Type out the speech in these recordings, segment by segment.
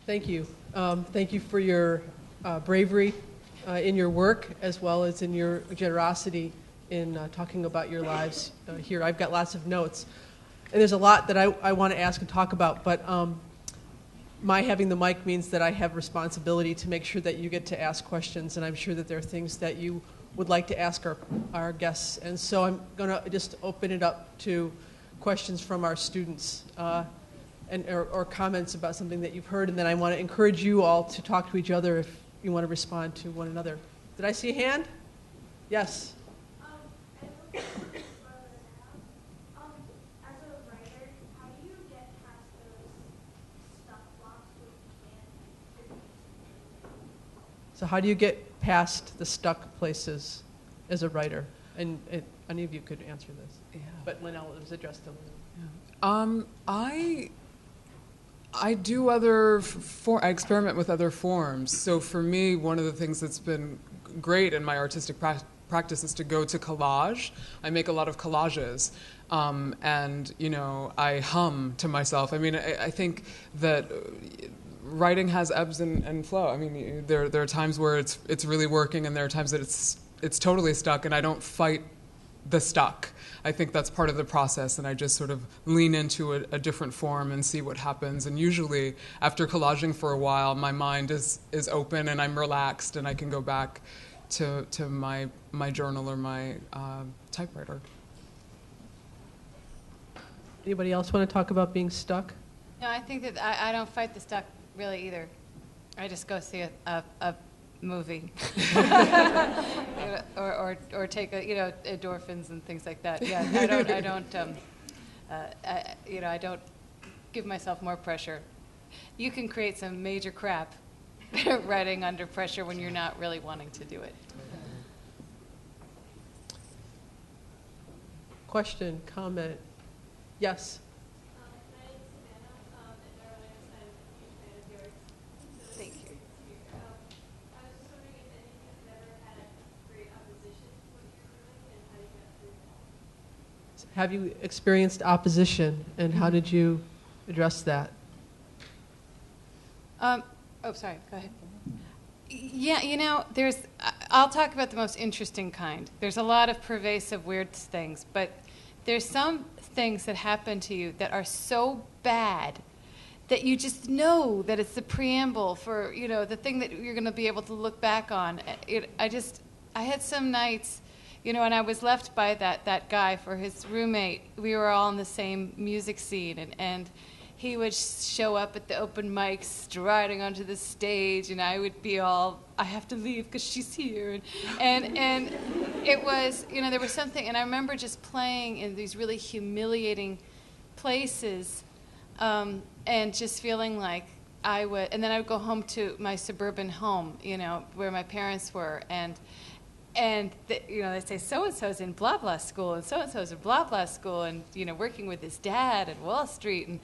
Thank you. Thank you for your bravery in your work as well as in your generosity in talking about your lives here. I've got lots of notes. And there's a lot that I want to ask and talk about, but my having the mic means that I have responsibility to make sure that you get to ask questions, and I'm sure that there are things that you would like to ask our guests. And so I'm going to just open it up to questions from our students or comments about something that you've heard, and then I want to encourage you all to talk to each other if you want to respond to one another. Did I see a hand? Yes. So how do you get past the stuck places as a writer? And any of you could answer this. Yeah. But Lenelle, it was addressed to Lenelle. Yeah. I do I experiment with other forms. So for me, one of the things that's been great in my artistic practice is to go to collage. I make a lot of collages. And, I hum to myself. I mean, I think that writing has ebbs and flow. I mean, there are times where it's really working, and there are times that it's totally stuck, and I don't fight the stuck. I think that's part of the process, and I just sort of lean into a different form and see what happens. And usually, after collaging for a while, my mind is open and I'm relaxed, and I can go back to my journal or my typewriter. Anybody else want to talk about being stuck? No, I think that I don't fight the stuck really either. I just go see a movie, or take endorphins and things like that. Yeah, I don't give myself more pressure. You can create some major crap writing under pressure when you're not really wanting to do it. Question, comment? Yes. Have you experienced opposition, and how did you address that? Sorry, go ahead. Yeah, I'll talk about the most interesting kind. There's a lot of pervasive weird things, but there's some things that happen to you that are so bad that you just know that it's the preamble for, the thing that you're going to be able to look back on. I had some nights, and I was left by that guy for his roommate. We were all in the same music scene, and he would show up at the open mics striding onto the stage, and I would be all, I have to leave because she's here. And it was, there was something, and I remember just playing in these really humiliating places, and just feeling like and then I would go home to my suburban home, where my parents were, and they say so-and-so's in blah blah school, and so-and-so's in blah blah school, and working with his dad at Wall Street, and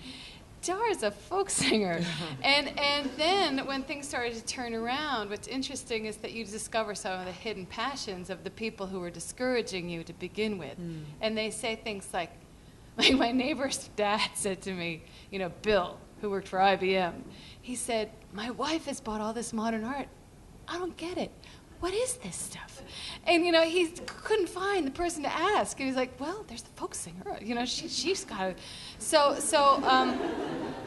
Dar's a folk singer. And then when things started to turn around, what's interesting is that you discover some of the hidden passions of the people who were discouraging you to begin with. And they say things like my neighbor's dad said to me, Bill, who worked for IBM, he said, my wife has bought all this modern art. I don't get it. What is this stuff? And, he couldn't find the person to ask. And he's like, well, there's the folk singer. She's got it. So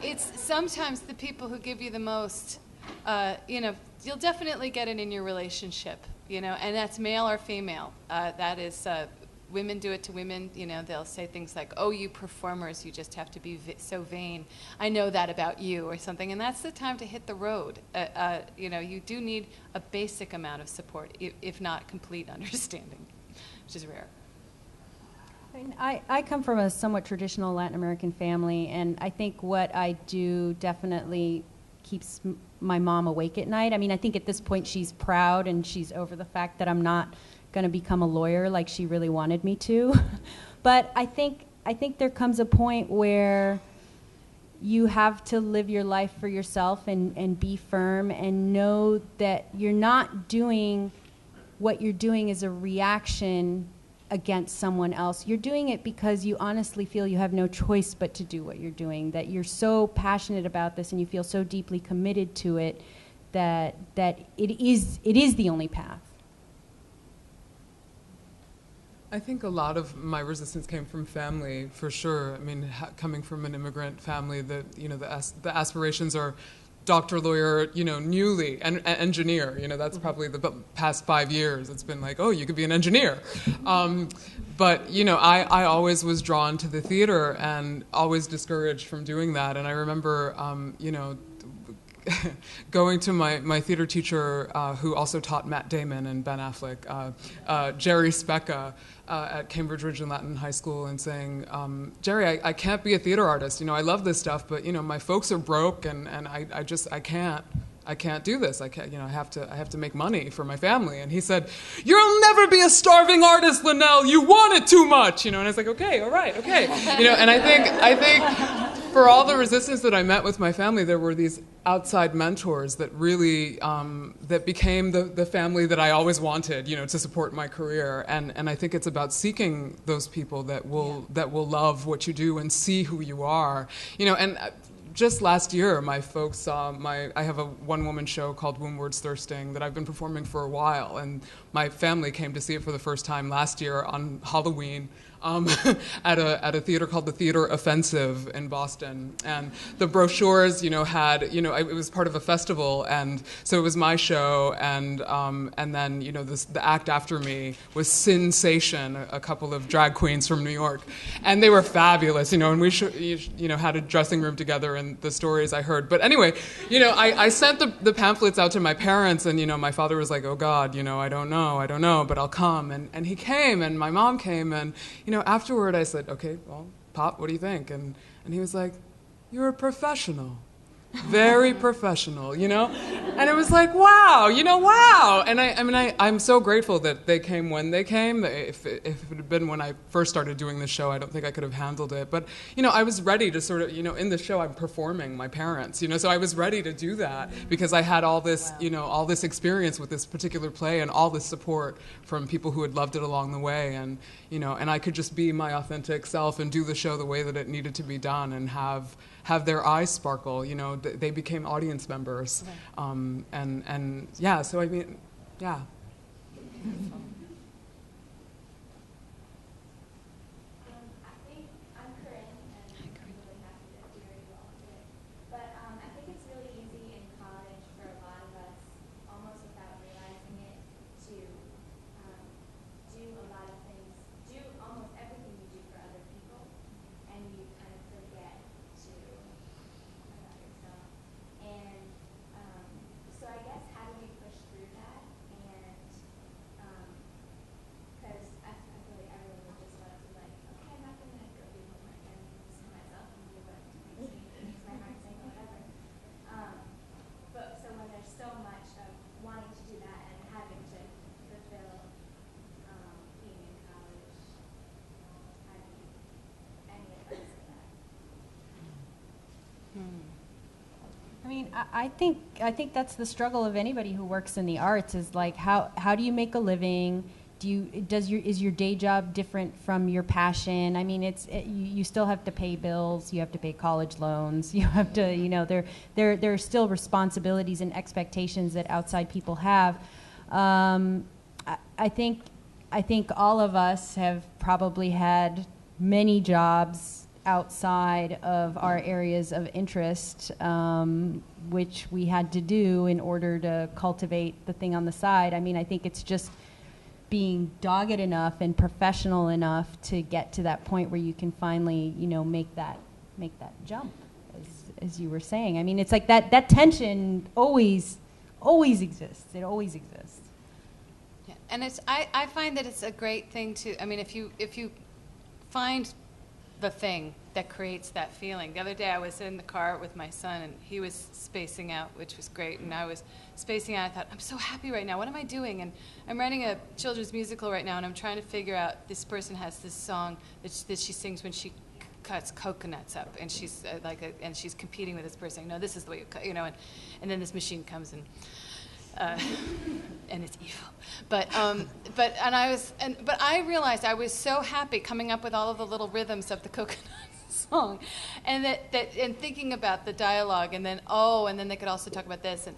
it's sometimes the people who give you the most, you'll definitely get it in your relationship, and that's male or female. That is, women do it to women. They'll say things like, oh, you performers, you just have to be so vain. I know that about you, or something. And that's the time to hit the road. You do need a basic amount of support, if not complete understanding, which is rare. I come from a somewhat traditional Latin American family, and I think what I do definitely keeps my mom awake at night. I mean, I think at this point she's proud and she's over the fact that I'm not going to become a lawyer like she really wanted me to. But I think there comes a point where you have to live your life for yourself and be firm and know that you're not doing what you're doing as a reaction against someone else. You're doing it because you honestly feel you have no choice but to do what you're doing, that you're so passionate about this and you feel so deeply committed to it that it is the only path. I think a lot of my resistance came from family, for sure. I mean, coming from an immigrant family, that the aspirations are doctor, lawyer, newly, and engineer. That's probably the past 5 years. It's been like, oh, you could be an engineer. But I always was drawn to the theater and always discouraged from doing that. And I remember, going to my theater teacher, who also taught Matt Damon and Ben Affleck, Jerry Specca, at Cambridge Ridge and Latin High School, and saying, Jerry, I can't be a theater artist. I love this stuff, but my folks are broke, and I can't do this. I can't, I have to make money for my family. And he said, "You'll never be a starving artist, Lenelle. You want it too much." And I was like, okay, all right, okay. And I think for all the resistance that I met with my family, there were these outside mentors that really, that became the family that I always wanted, to support my career. And I think it's about seeking those people that will love what you do and see who you are. And just last year, my folks saw I have a one-woman show called Wombwards Thirsting that I've been performing for a while, and my family came to see it for the first time last year on Halloween. At a theater called the Theater Offensive in Boston, and the brochures, had, it was part of a festival, and so it was my show, and then, the act after me was Sensation, a couple of drag queens from New York, and they were fabulous, and we had a dressing room together, and the stories I heard. But anyway, I sent the pamphlets out to my parents, and my father was like, "Oh God, I don't know, but I'll come," and he came, and my mom came, and afterward I said, "Okay, well, Pop, what do you think?" And he was like, "You're a professional. Very professional," And it was like, wow, wow. And I'm so grateful that they came when they came. If it had been when I first started doing this show, I don't think I could have handled it. But, I was ready to sort of, in the show I'm performing my parents, so I was ready to do that because I had all this, all this experience with this particular play and all this support from people who had loved it along the way. And, and I could just be my authentic self and do the show the way that it needed to be done and have their eyes sparkle. They became audience members. And yeah, so I mean, yeah. I mean, I think that's the struggle of anybody who works in the arts is like how do you make a living? Is your day job different from your passion? I mean, you still have to pay bills, you have to pay college loans, you have to there are still responsibilities and expectations that outside people have. I think all of us have probably had many jobs outside of our areas of interest, which we had to do in order to cultivate the thing on the side. I mean, I think it's just being dogged enough and professional enough to get to that point where you can finally, make that jump, as you were saying. I mean, it's like that tension always exists. It always exists. Yeah. And I find that it's a great thing to, I mean, if you find the thing that creates that feeling. The other day I was in the car with my son and he was spacing out, which was great, and I was spacing out. I thought, I'm so happy right now. What am I doing? And I'm writing a children's musical right now, and I'm trying to figure out, this person has this song that she sings when she cuts coconuts up, and she's and she's competing with this person. No, this is the way you cut, and then this machine comes and and it's evil. But I realized I was so happy coming up with all of the little rhythms of the coconut song, and and thinking about the dialogue, and then they could also talk about this, and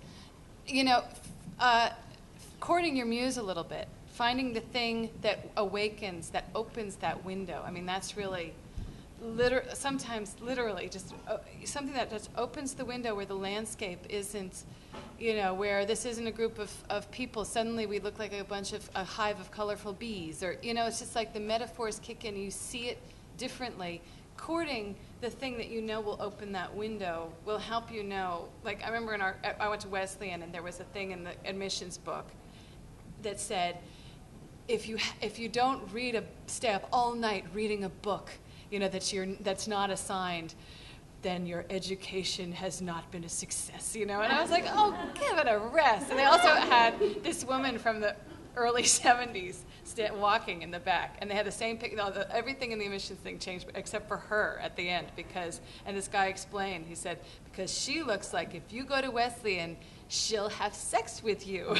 courting your muse a little bit, finding the thing that awakens, that opens that window. I mean, that's really sometimes literally just something that just opens the window where the landscape isn't, where this isn't a group of people. Suddenly we look like a hive of colorful bees, or, it's just like the metaphors kick in, you see it differently. Courting the thing that will open that window will help you know. Like, I remember I went to Wesleyan, and there was a thing in the admissions book that said, if you don't stay up all night reading a book, that's not assigned, then your education has not been a success, And I was like, oh, give it a rest. And they also had this woman from the early 70s walking in the back, and they had the same picture. Everything in the admissions thing changed except for her at the end, and this guy explained, he said, because she looks like if you go to Wesleyan, she'll have sex with you.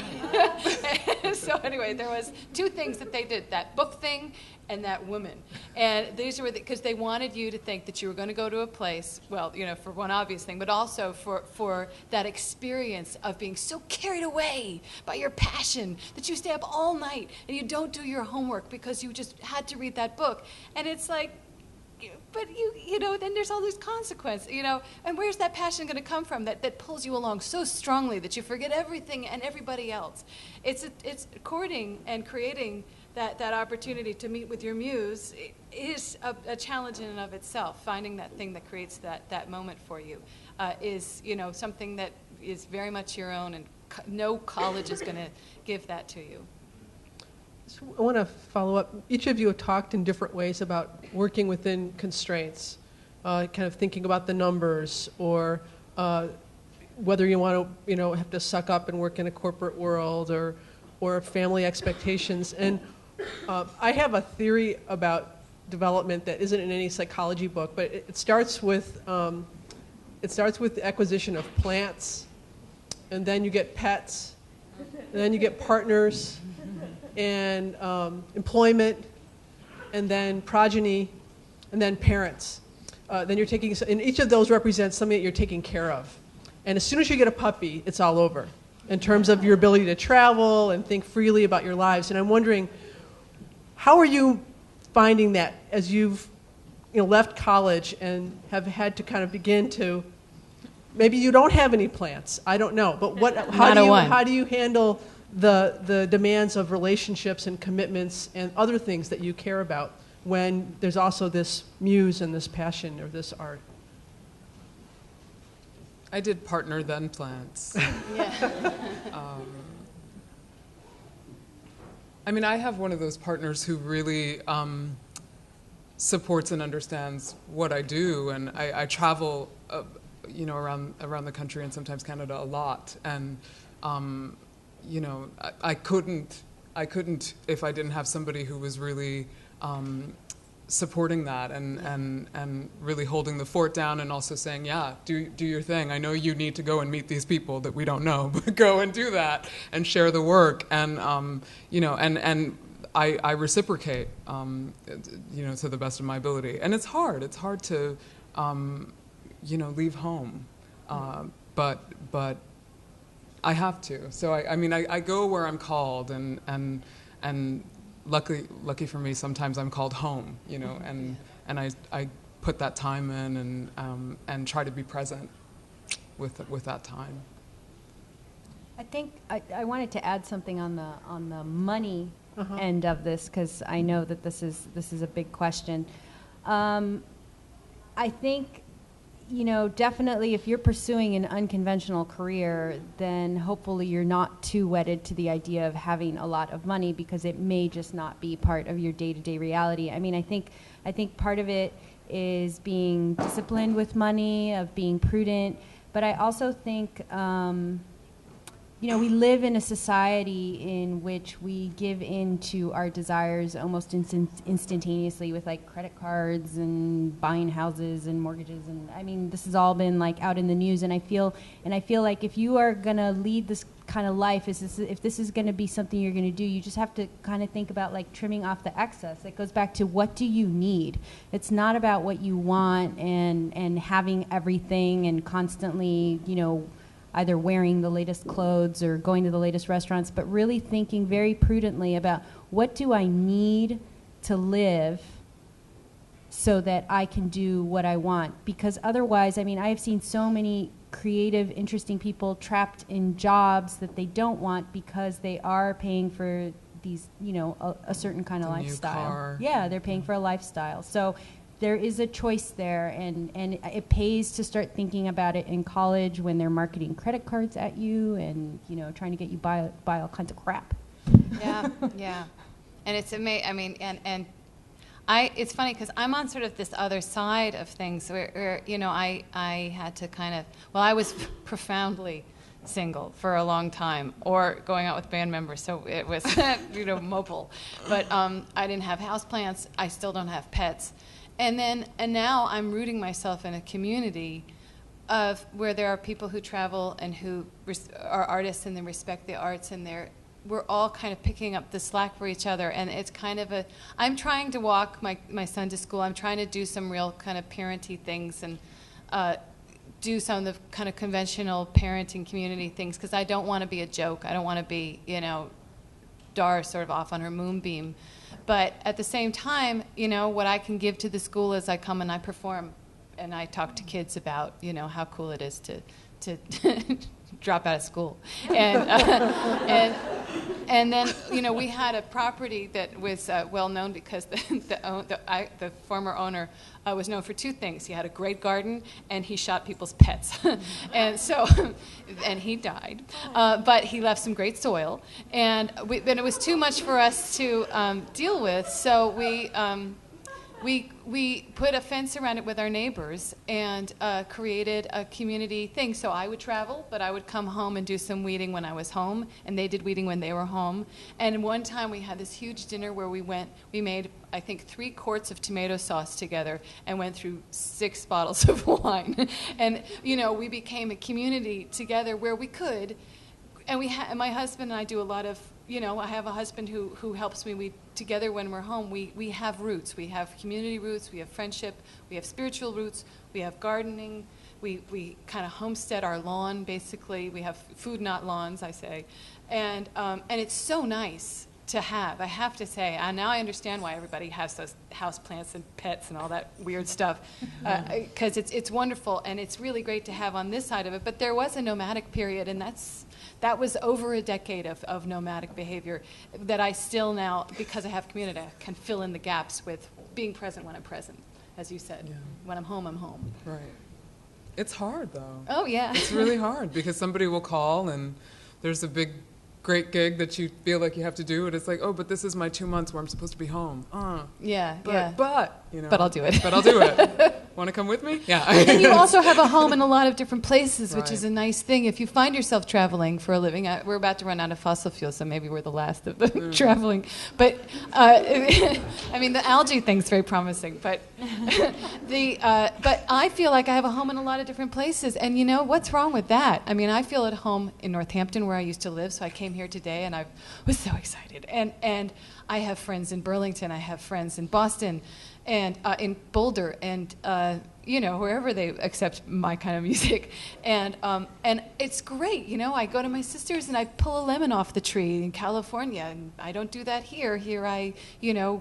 So anyway, there was two things that they did, that book thing and that woman. And these were because they wanted you to think that you were going to go to a place, well, for one obvious thing, but also for that experience of being so carried away by your passion that you stay up all night and you don't do your homework because you just had to read that book. And it's like, but then there's all these consequences, and where's that passion going to come from that pulls you along so strongly that you forget everything and everybody else? It's courting and creating that opportunity to meet with your muse is a challenge in and of itself. Finding that thing that creates that moment for you is, something that is very much your own, and no college is going to give that to you. So I want to follow up. Each of you have talked in different ways about working within constraints, kind of thinking about the numbers, or whether you want to, have to suck up and work in a corporate world, or family expectations. And I have a theory about development that isn't in any psychology book, but it starts with the acquisition of plants, and then you get pets, and then you get partners, and employment, and then progeny, and then parents. Then you're taking, and each of those represents something that you're taking care of. And as soon as you get a puppy, it's all over in terms of your ability to travel and think freely about your lives. And I'm wondering, how are you finding that as you've left college and have had to kind of begin to, maybe you don't have any plants, I don't know, but how do you handle the demands of relationships and commitments and other things that you care about when there's also this muse and this passion or this art? I did partner then plants. Yeah. I have one of those partners who really supports and understands what I do, and I travel, around the country and sometimes Canada a lot, and I couldn't if I didn't have somebody who was really supporting that and really holding the fort down, and also saying, yeah, do your thing. I know you need to go and meet these people that we don't know, but go and do that and share the work. And and I reciprocate, to the best of my ability. And it's hard. It's hard to, leave home, but I have to. So I go where I'm called, and lucky for me, sometimes I'm called home, and I put that time in and try to be present with that time. I think I wanted to add something on the money end of this, because I know that this is a big question. I think, definitely if you're pursuing an unconventional career, then hopefully you're not too wedded to the idea of having a lot of money, because it may just not be part of your day-to-day reality. I think part of it is being disciplined with money, of being prudent, but I also think we live in a society in which we give in to our desires almost instantaneously with like credit cards and buying houses and mortgages, and I mean this has all been like out in the news, and I feel like if you are gonna lead this kind of life, if this is gonna be something you're gonna do, you just have to kind of think about like trimming off the excess. It goes back to what do you need. It's not about what you want and having everything and constantly either wearing the latest clothes or going to the latest restaurants, but really thinking very prudently about what do I need to live so that I can do what I want. Because otherwise, I mean, I have seen so many creative, interesting people trapped in jobs that they don't want because they are paying for these, a certain kind of lifestyle. New car. Yeah, they're paying for a lifestyle. So there is a choice there, and it pays to start thinking about it in college when they're marketing credit cards at you and trying to get you buy all kinds of crap. Yeah. And it's amazing. I mean, and it's funny because I'm on sort of this other side of things where I had to I was profoundly single for a long time, or going out with band members, so it was mobile. But I didn't have houseplants. I still don't have pets. And now I'm rooting myself in a community of where there are people who travel and who are artists and they respect the arts, and we're all kind of picking up the slack for each other. And it's kind of I'm trying to walk my son to school. I'm trying to do some real kind of parenty things and do some of the kind of conventional parenting community things, because I don't want to be a joke. I don't want to be, Dar sort of off on her moonbeam. But at the same time, what I can give to the school is I come and I perform, and I talk to kids about, how cool it is to drop out of school. And then, we had a property that was well known because the former owner was known for two things. He had a great garden and he shot people's pets. And he died. But he left some great soil. And it was too much for us to deal with, so we put a fence around it with our neighbors and created a community thing. So I would travel, but I would come home and do some weeding when I was home, and they did weeding when they were home. And one time we had this huge dinner where we made, I think, 3 quarts of tomato sauce together and went through 6 bottles of wine. And, we became a community together where we could. And my husband and I do a lot of, I have a husband who helps me. Together when we're home, we have roots. We have community roots, we have friendship, we have spiritual roots, we have gardening, we kind of homestead our lawn, basically. We have food, not lawns, I say. And it's so nice to have, I have to say. And now I understand why everybody has those house plants and pets and all that weird stuff, because it's wonderful, and it's really great to have on this side of it. But there was a nomadic period, and that was over a decade of nomadic behavior that I still now, because I have community, I can fill in the gaps with being present when I'm present, as you said. Yeah. When I'm home, I'm home. Right. It's hard, though. Oh, yeah. It's really hard because somebody will call and there's a big, great gig that you feel like you have to do, and it's like, oh, but this is my 2 months where I'm supposed to be home. But I'll do it. But I'll do it. Want to come with me? Yeah. And you also have a home in a lot of different places, which Right. is a nice thing. If you find yourself traveling for a living, we're about to run out of fossil fuel, so maybe we're the last of the traveling. But I mean, the algae thing's very promising. But but I feel like I have a home in a lot of different places, and what's wrong with that? I mean, I feel at home in Northampton, where I used to live. So I came here today, and I was so excited. And I have friends in Burlington. I have friends in Boston, and in Boulder, and wherever they accept my kind of music, and it's great. I go to my sister's and I pull a lemon off the tree in California, and I don't do that here. Here I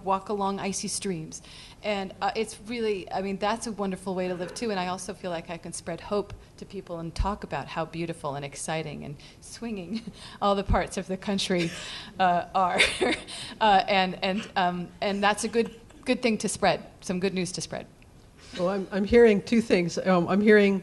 walk along icy streams, and it's really, I mean, that's a wonderful way to live too. And I also feel like I can spread hope to people and talk about how beautiful and exciting and swinging all the parts of the country are, and that's a good thing to spread, some good news to spread. Well, I'm hearing 2 things. I'm hearing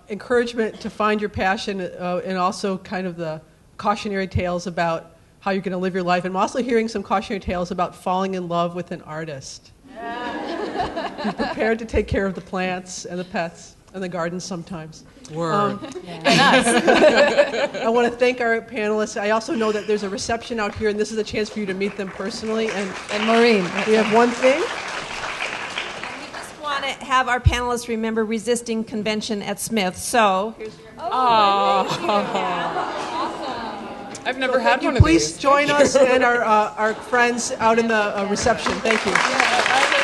encouragement to find your passion, and also kind of the cautionary tales about how you're going to live your life. And I'm also hearing some cautionary tales about falling in love with an artist. Be prepared to take care of the plants and the pets. in the garden sometimes. Word. I want to thank our panelists. I also know that there's a reception out here, and this is a chance for you to meet them personally. And Maureen. We have one thing. We just want to have our panelists remember resisting convention at Smith. So, I've never had Thank you. one of Please these. join us and our friends out in the reception. Thank you.